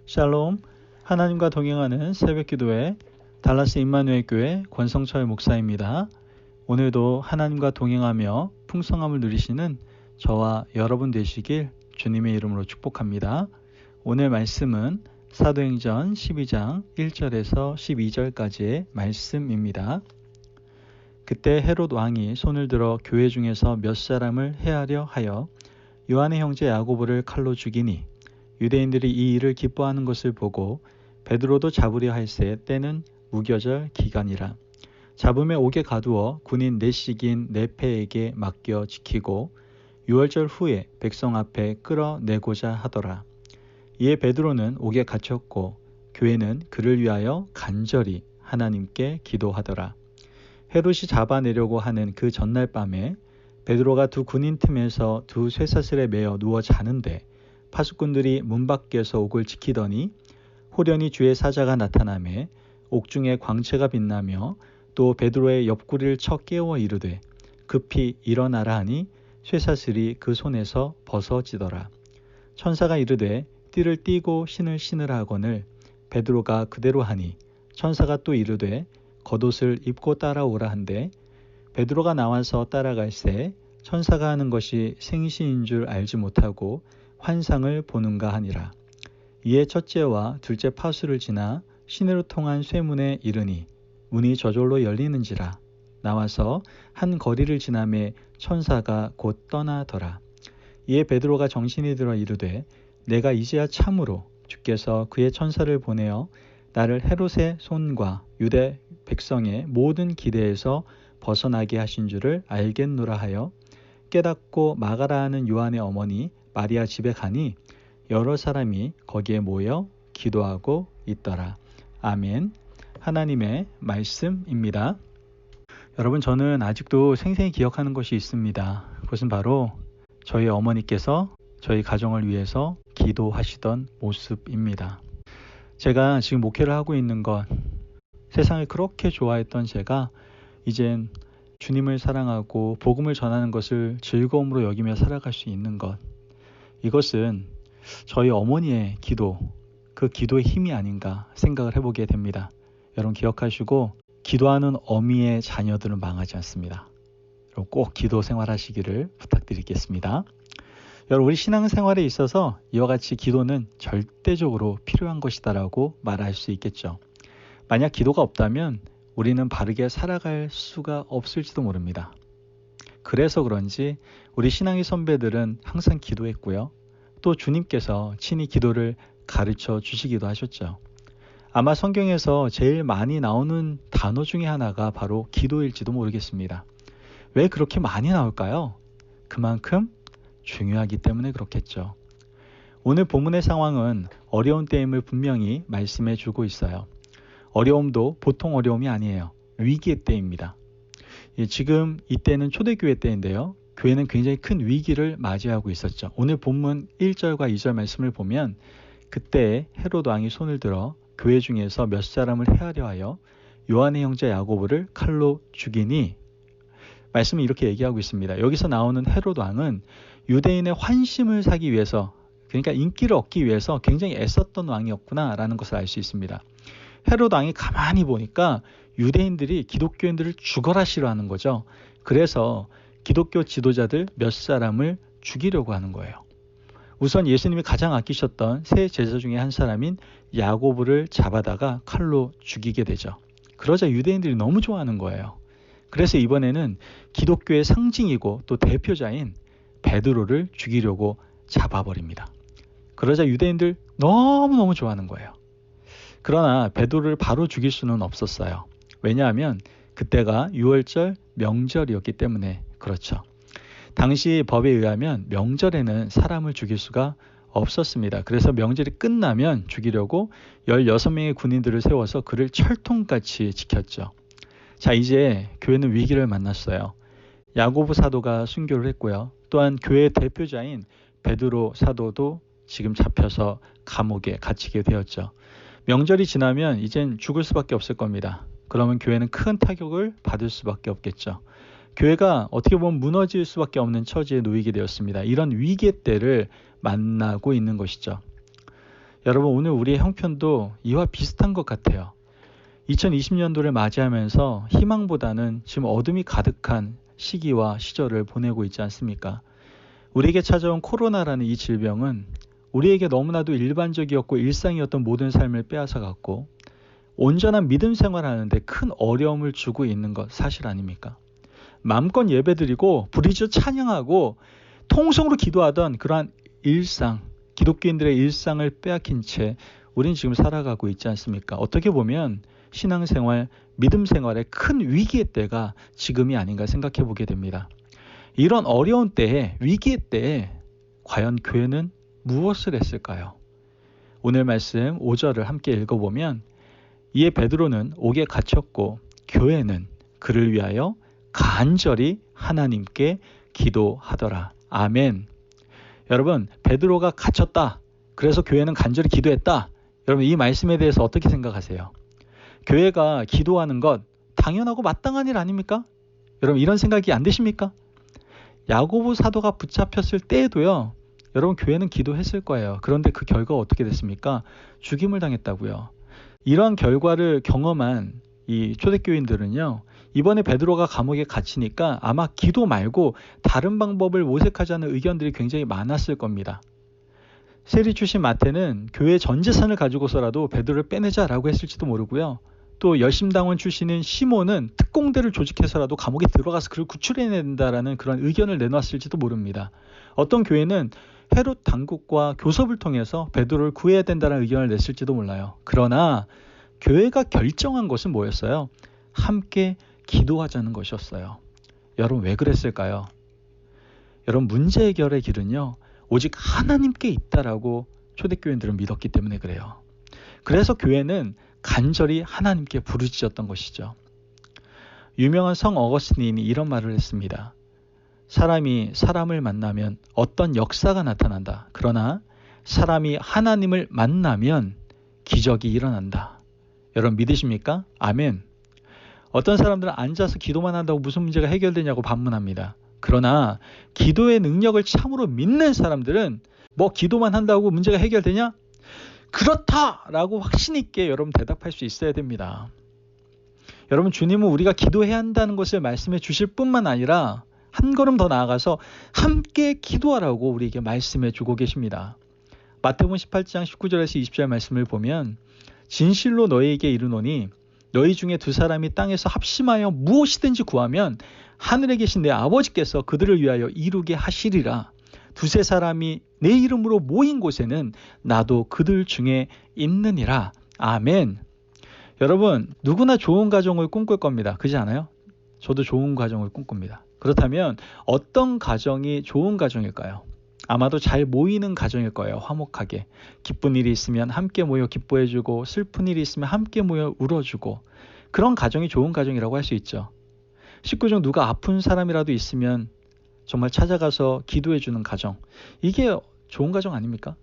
샬롬, 하나님과 동행하는 새벽기도회 달라스 임마누엘 교회 권성철 목사입니다. 오늘도 하나님과 동행하며 풍성함을 누리시는 저와 여러분 되시길 주님의 이름으로 축복합니다. 오늘 말씀은 사도행전 12장 1절에서 12절까지의 말씀입니다. 그때 헤롯 왕이 손을 들어 교회 중에서 몇 사람을 해하려 하여 요한의 형제 야고보를 칼로 죽이니 유대인들이 이 일을 기뻐하는 것을 보고 베드로도 잡으려 할새 때는 무교절 기간이라. 잡음에 옥에 가두어 군인 내식인 네페에게 맡겨 지키고 6월절 후에 백성 앞에 끌어내고자 하더라. 이에 베드로는 옥에 갇혔고 교회는 그를 위하여 간절히 하나님께 기도하더라. 헤롯이 잡아내려고 하는 그 전날 밤에 베드로가 두 군인 틈에서 두 쇠사슬에 매어 누워 자는데 파수꾼들이 문 밖에서 옥을 지키더니 호련히 주의 사자가 나타나매 옥중에 광채가 빛나며 또 베드로의 옆구리를 쳐 깨워 이르되 급히 일어나라 하니 쇠사슬이 그 손에서 벗어지더라. 천사가 이르되 띠를 띠고 신을 신으라 하거늘 베드로가 그대로 하니 천사가 또 이르되 겉옷을 입고 따라오라 한데 베드로가 나와서 따라갈새 천사가 하는 것이 생시인 줄 알지 못하고 환상을 보는가 하니라. 이에 첫째와 둘째 파수를 지나 시내로 통한 쇠문에 이르니 문이 저절로 열리는지라. 나와서 한 거리를 지나매 천사가 곧 떠나더라. 이에 베드로가 정신이 들어 이르되 내가 이제야 참으로 주께서 그의 천사를 보내어 나를 헤롯의 손과 유대 백성의 모든 기대에서 벗어나게 하신 줄을 알겠노라 하여 깨닫고 마가라 하는 요한의 어머니 마리아 집에 가니 여러 사람이 거기에 모여 기도하고 있더라. 아멘. 하나님의 말씀입니다. 여러분, 저는 아직도 생생히 기억하는 것이 있습니다. 그것은 바로 저희 어머니께서 저희 가정을 위해서 기도하시던 모습입니다. 제가 지금 목회를 하고 있는 것, 세상을 그렇게 좋아했던 제가 이젠 주님을 사랑하고 복음을 전하는 것을 즐거움으로 여기며 살아갈 수 있는 것, 이것은 저희 어머니의 기도, 그 기도의 힘이 아닌가 생각을 해보게 됩니다. 여러분 기억하시고 기도하는 어미의 자녀들은 망하지 않습니다. 여러분 꼭 기도 생활하시기를 부탁드리겠습니다. 여러분 우리 신앙생활에 있어서 이와 같이 기도는 절대적으로 필요한 것이다라고 말할 수 있겠죠. 만약 기도가 없다면 우리는 바르게 살아갈 수가 없을지도 모릅니다. 그래서 그런지 우리 신앙의 선배들은 항상 기도했고요. 또 주님께서 친히 기도를 가르쳐 주시기도 하셨죠. 아마 성경에서 제일 많이 나오는 단어 중에 하나가 바로 기도일지도 모르겠습니다. 왜 그렇게 많이 나올까요? 그만큼 중요하기 때문에 그렇겠죠. 오늘 본문의 상황은 어려운 때임을 분명히 말씀해 주고 있어요. 어려움도 보통 어려움이 아니에요. 위기의 때입니다. 지금 이때는 초대교회 때인데요. 교회는 굉장히 큰 위기를 맞이하고 있었죠. 오늘 본문 1절과 2절 말씀을 보면 그때 헤롯 왕이 손을 들어 교회 중에서 몇 사람을 해하려 하여 요한의 형제 야고보를 칼로 죽이니, 말씀은 이렇게 얘기하고 있습니다. 여기서 나오는 헤롯 왕은 유대인의 환심을 사기 위해서, 그러니까 인기를 얻기 위해서 굉장히 애썼던 왕이었구나라는 것을 알 수 있습니다. 헤롯 왕이 가만히 보니까 유대인들이 기독교인들을 죽어라 싫어하는 거죠. 그래서 기독교 지도자들 몇 사람을 죽이려고 하는 거예요. 우선 예수님이 가장 아끼셨던 세 제자 중에 한 사람인 야고보를 잡아다가 칼로 죽이게 되죠. 그러자 유대인들이 너무 좋아하는 거예요. 그래서 이번에는 기독교의 상징이고 또 대표자인 베드로를 죽이려고 잡아버립니다. 그러자 유대인들 너무너무 좋아하는 거예요. 그러나 베드로를 바로 죽일 수는 없었어요. 왜냐하면 그때가 6월절 명절이었기 때문에 그렇죠. 당시 법에 의하면 명절에는 사람을 죽일 수가 없었습니다. 그래서 명절이 끝나면 죽이려고 16명의 군인들을 세워서 그를 철통같이 지켰죠. 자, 이제 교회는 위기를 만났어요. 야고보 사도가 순교를 했고요. 또한 교회의 대표자인 베드로 사도도 지금 잡혀서 감옥에 갇히게 되었죠. 명절이 지나면 이젠 죽을 수밖에 없을 겁니다. 그러면 교회는 큰 타격을 받을 수밖에 없겠죠. 교회가 어떻게 보면 무너질 수밖에 없는 처지에 놓이게 되었습니다. 이런 위기의 때를 만나고 있는 것이죠. 여러분, 오늘 우리의 형편도 이와 비슷한 것 같아요. 2020년도를 맞이하면서 희망보다는 지금 어둠이 가득한 시기와 시절을 보내고 있지 않습니까? 우리에게 찾아온 코로나라는 이 질병은 우리에게 너무나도 일반적이었고 일상이었던 모든 삶을 빼앗아갔고 온전한 믿음 생활하는데 큰 어려움을 주고 있는 것 사실 아닙니까? 마음껏 예배드리고 부르짖어 찬양하고 통성으로 기도하던 그러한 일상, 기독교인들의 일상을 빼앗긴 채 우린 지금 살아가고 있지 않습니까? 어떻게 보면 신앙생활, 믿음 생활의 큰 위기의 때가 지금이 아닌가 생각해 보게 됩니다. 이런 어려운 때에, 위기의 때에 과연 교회는 무엇을 했을까요? 오늘 말씀 5절을 함께 읽어보면 이에 베드로는 옥에 갇혔고 교회는 그를 위하여 간절히 하나님께 기도하더라. 아멘. 여러분, 베드로가 갇혔다. 그래서 교회는 간절히 기도했다. 여러분, 이 말씀에 대해서 어떻게 생각하세요? 교회가 기도하는 것 당연하고 마땅한 일 아닙니까? 여러분, 이런 생각이 안 드십니까? 야고보 사도가 붙잡혔을 때에도요, 여러분, 교회는 기도했을 거예요. 그런데 그 결과가 어떻게 됐습니까? 죽임을 당했다고요. 이러한 결과를 경험한 이 초대교인들은요, 이번에 베드로가 감옥에 갇히니까 아마 기도 말고 다른 방법을 모색하자는 의견들이 굉장히 많았을 겁니다. 세리 출신 마태는 교회 전 재산을 가지고서라도 베드로를 빼내자라고 했을지도 모르고요. 또 열심당원 출신인 시몬은 특공대를 조직해서라도 감옥에 들어가서 그를 구출해내야 된다라는 그런 의견을 내놨을지도 모릅니다. 어떤 교회는 헤롯 당국과 교섭을 통해서 베드로를 구해야 된다는 의견을 냈을지도 몰라요. 그러나 교회가 결정한 것은 뭐였어요? 함께 기도하자는 것이었어요. 여러분, 왜 그랬을까요? 여러분, 문제 해결의 길은요, 오직 하나님께 있다라고 초대교인들은 믿었기 때문에 그래요. 그래서 교회는 간절히 하나님께 부르짖었던 것이죠. 유명한 성 어거스틴이 이런 말을 했습니다. 사람이 사람을 만나면 어떤 역사가 나타난다. 그러나 사람이 하나님을 만나면 기적이 일어난다. 여러분, 믿으십니까? 아멘. 어떤 사람들은 앉아서 기도만 한다고 무슨 문제가 해결되냐고 반문합니다. 그러나 기도의 능력을 참으로 믿는 사람들은 뭐 기도만 한다고 문제가 해결되냐? 그렇다라고 확신 있게 여러분 대답할 수 있어야 됩니다. 여러분, 주님은 우리가 기도해야 한다는 것을 말씀해 주실 뿐만 아니라 한 걸음 더 나아가서 함께 기도하라고 우리에게 말씀해 주고 계십니다. 마태복음 18장 19절에서 20절 말씀을 보면 진실로 너희에게 이르노니 너희 중에 두 사람이 땅에서 합심하여 무엇이든지 구하면 하늘에 계신 내 아버지께서 그들을 위하여 이루게 하시리라. 두세 사람이 내 이름으로 모인 곳에는 나도 그들 중에 있느니라. 아멘. 여러분, 누구나 좋은 가정을 꿈꿀 겁니다. 그렇지 않아요? 저도 좋은 가정을 꿈꿉니다. 그렇다면 어떤 가정이 좋은 가정일까요? 아마도 잘 모이는 가정일 거예요. 화목하게. 기쁜 일이 있으면 함께 모여 기뻐해주고 슬픈 일이 있으면 함께 모여 울어주고 그런 가정이 좋은 가정이라고 할 수 있죠. 식구 중 누가 아픈 사람이라도 있으면 정말 찾아가서 기도해주는 가정. 이게 좋은 가정 아닙니까?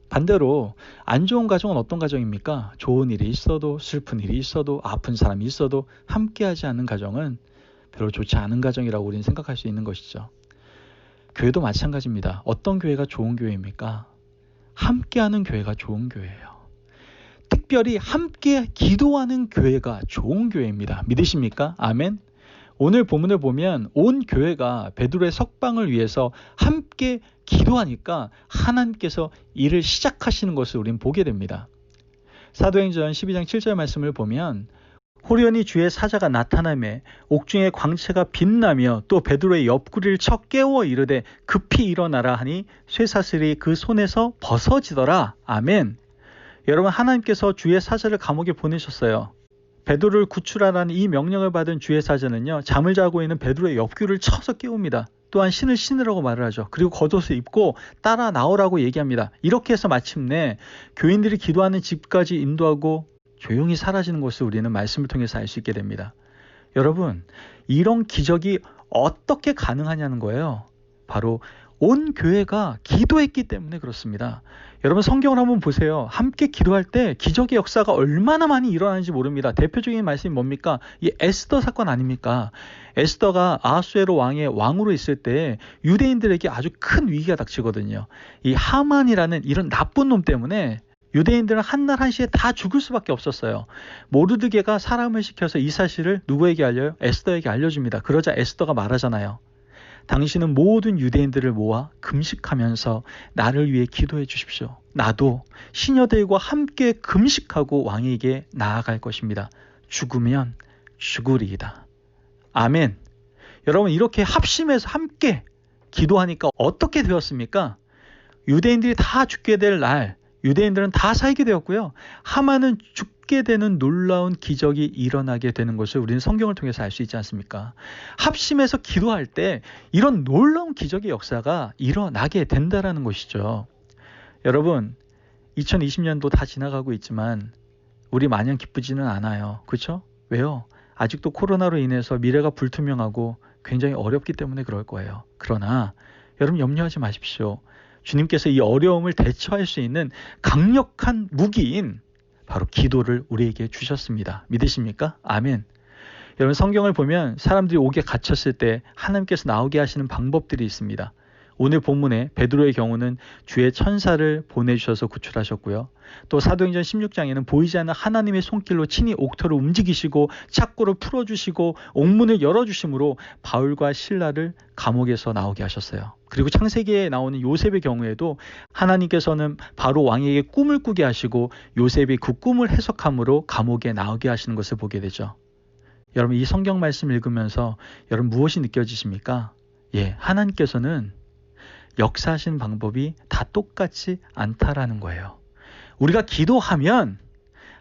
반대로 안 좋은 가정은 어떤 가정입니까? 좋은 일이 있어도 슬픈 일이 있어도 아픈 사람이 있어도 함께하지 않는 가정은 별로 좋지 않은 가정이라고 우리는 생각할 수 있는 것이죠. 교회도 마찬가지입니다. 어떤 교회가 좋은 교회입니까? 함께하는 교회가 좋은 교회예요. 특별히 함께 기도하는 교회가 좋은 교회입니다. 믿으십니까? 아멘. 오늘 본문을 보면 온 교회가 베드로의 석방을 위해서 함께 기도하니까 하나님께서 일을 시작하시는 것을 우리는 보게 됩니다. 사도행전 12장 7절 말씀을 보면 호련히 주의 사자가 나타나매 옥중의 광채가 빛나며 또 베드로의 옆구리를 쳐 깨워 이르되 급히 일어나라 하니 쇠사슬이 그 손에서 벗어지더라. 아멘. 여러분, 하나님께서 주의 사자를 감옥에 보내셨어요. 베드로를 구출하라는 이 명령을 받은 주의 사자는요, 잠을 자고 있는 베드로의 옆구리를 쳐서 깨웁니다. 또한 신을 신으라고 말을 하죠. 그리고 겉옷을 입고 따라 나오라고 얘기합니다. 이렇게 해서 마침내 교인들이 기도하는 집까지 인도하고 조용히 사라지는 것을 우리는 말씀을 통해서 알 수 있게 됩니다. 여러분, 이런 기적이 어떻게 가능하냐는 거예요. 바로 온 교회가 기도했기 때문에 그렇습니다. 여러분, 성경을 한번 보세요. 함께 기도할 때 기적의 역사가 얼마나 많이 일어나는지 모릅니다. 대표적인 말씀이 뭡니까? 이 에스더 사건 아닙니까? 에스더가 아하수에로 왕의 왕으로 있을 때 유대인들에게 아주 큰 위기가 닥치거든요. 이 하만이라는 이런 나쁜 놈 때문에 유대인들은 한날 한시에 다 죽을 수밖에 없었어요. 모르드게가 사람을 시켜서 이 사실을 누구에게 알려요? 에스더에게 알려줍니다. 그러자 에스더가 말하잖아요. 당신은 모든 유대인들을 모아 금식하면서 나를 위해 기도해 주십시오. 나도 시녀들과 함께 금식하고 왕에게 나아갈 것입니다. 죽으면 죽으리이다. 아멘. 여러분, 이렇게 합심해서 함께 기도하니까 어떻게 되었습니까? 유대인들이 다 죽게 될 날, 유대인들은 다 살게 되었고요. 하만은 죽게 되는 놀라운 기적이 일어나게 되는 것을 우리는 성경을 통해서 알 수 있지 않습니까? 합심해서 기도할 때 이런 놀라운 기적의 역사가 일어나게 된다라는 것이죠. 여러분, 2020년도 다 지나가고 있지만 우리 마냥 기쁘지는 않아요. 그렇죠? 왜요? 아직도 코로나로 인해서 미래가 불투명하고 굉장히 어렵기 때문에 그럴 거예요. 그러나 여러분 염려하지 마십시오. 주님께서 이 어려움을 대처할 수 있는 강력한 무기인 바로 기도를 우리에게 주셨습니다. 믿으십니까? 아멘. 여러분, 성경을 보면 사람들이 옥에 갇혔을 때 하나님께서 나오게 하시는 방법들이 있습니다. 오늘 본문에 베드로의 경우는 주의 천사를 보내주셔서 구출하셨고요. 또 사도행전 16장에는 보이지 않는 하나님의 손길로 친히 옥터를 움직이시고 착고를 풀어주시고 옥문을 열어주심으로 바울과 실라를 감옥에서 나오게 하셨어요. 그리고 창세기에 나오는 요셉의 경우에도 하나님께서는 바로 왕에게 꿈을 꾸게 하시고 요셉이 그 꿈을 해석함으로 감옥에 나오게 하시는 것을 보게 되죠. 여러분, 이 성경 말씀 읽으면서 여러분 무엇이 느껴지십니까? 하나님께서는 역사하시는 방법이 다 똑같지 않다라는 거예요. 우리가 기도하면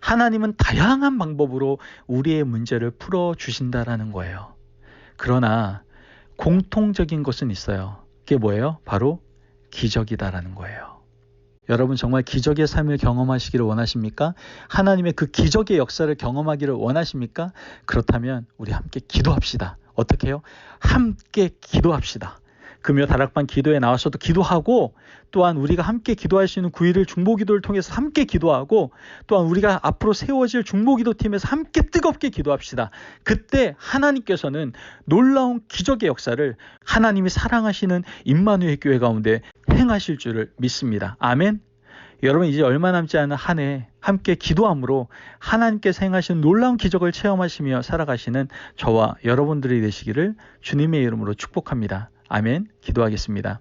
하나님은 다양한 방법으로 우리의 문제를 풀어주신다라는 거예요. 그러나 공통적인 것은 있어요. 그게 뭐예요? 바로 기적이다라는 거예요. 여러분 정말 기적의 삶을 경험하시기를 원하십니까? 하나님의 그 기적의 역사를 경험하기를 원하십니까? 그렇다면 우리 함께 기도합시다. 어떻게 해요? 함께 기도합시다. 금요 다락방 기도에 나와서도 기도하고, 또한 우리가 함께 기도할 수 있는 9.11 중보기도를 통해서 함께 기도하고, 또한 우리가 앞으로 세워질 중보기도팀에서 함께 뜨겁게 기도합시다. 그때 하나님께서는 놀라운 기적의 역사를 하나님이 사랑하시는 임마누엘 교회 가운데 행하실 줄을 믿습니다. 아멘. 여러분, 이제 얼마 남지 않은 한 해 함께 기도함으로 하나님께서 행하시는 놀라운 기적을 체험하시며 살아가시는 저와 여러분들이 되시기를 주님의 이름으로 축복합니다. 아멘. 기도하겠습니다.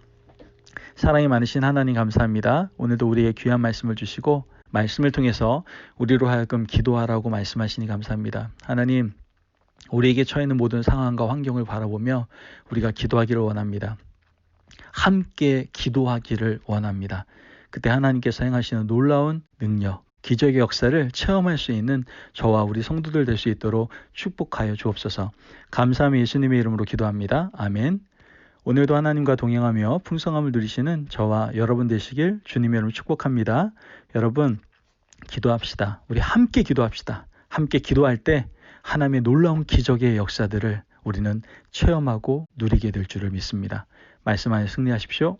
사랑이 많으신 하나님 감사합니다. 오늘도 우리에게 귀한 말씀을 주시고 말씀을 통해서 우리로 하여금 기도하라고 말씀하시니 감사합니다. 하나님, 우리에게 처해 있는 모든 상황과 환경을 바라보며 우리가 기도하기를 원합니다. 함께 기도하기를 원합니다. 그때 하나님께서 행하시는 놀라운 능력, 기적의 역사를 체험할 수 있는 저와 우리 성도들 될 수 있도록 축복하여 주옵소서. 감사하며 예수님의 이름으로 기도합니다. 아멘. 오늘도 하나님과 동행하며 풍성함을 누리시는 저와 여러분 되시길 주님의 이름으로 축복합니다. 여러분, 기도합시다. 우리 함께 기도합시다. 함께 기도할 때 하나님의 놀라운 기적의 역사들을 우리는 체험하고 누리게 될 줄을 믿습니다. 말씀 안에 승리하십시오.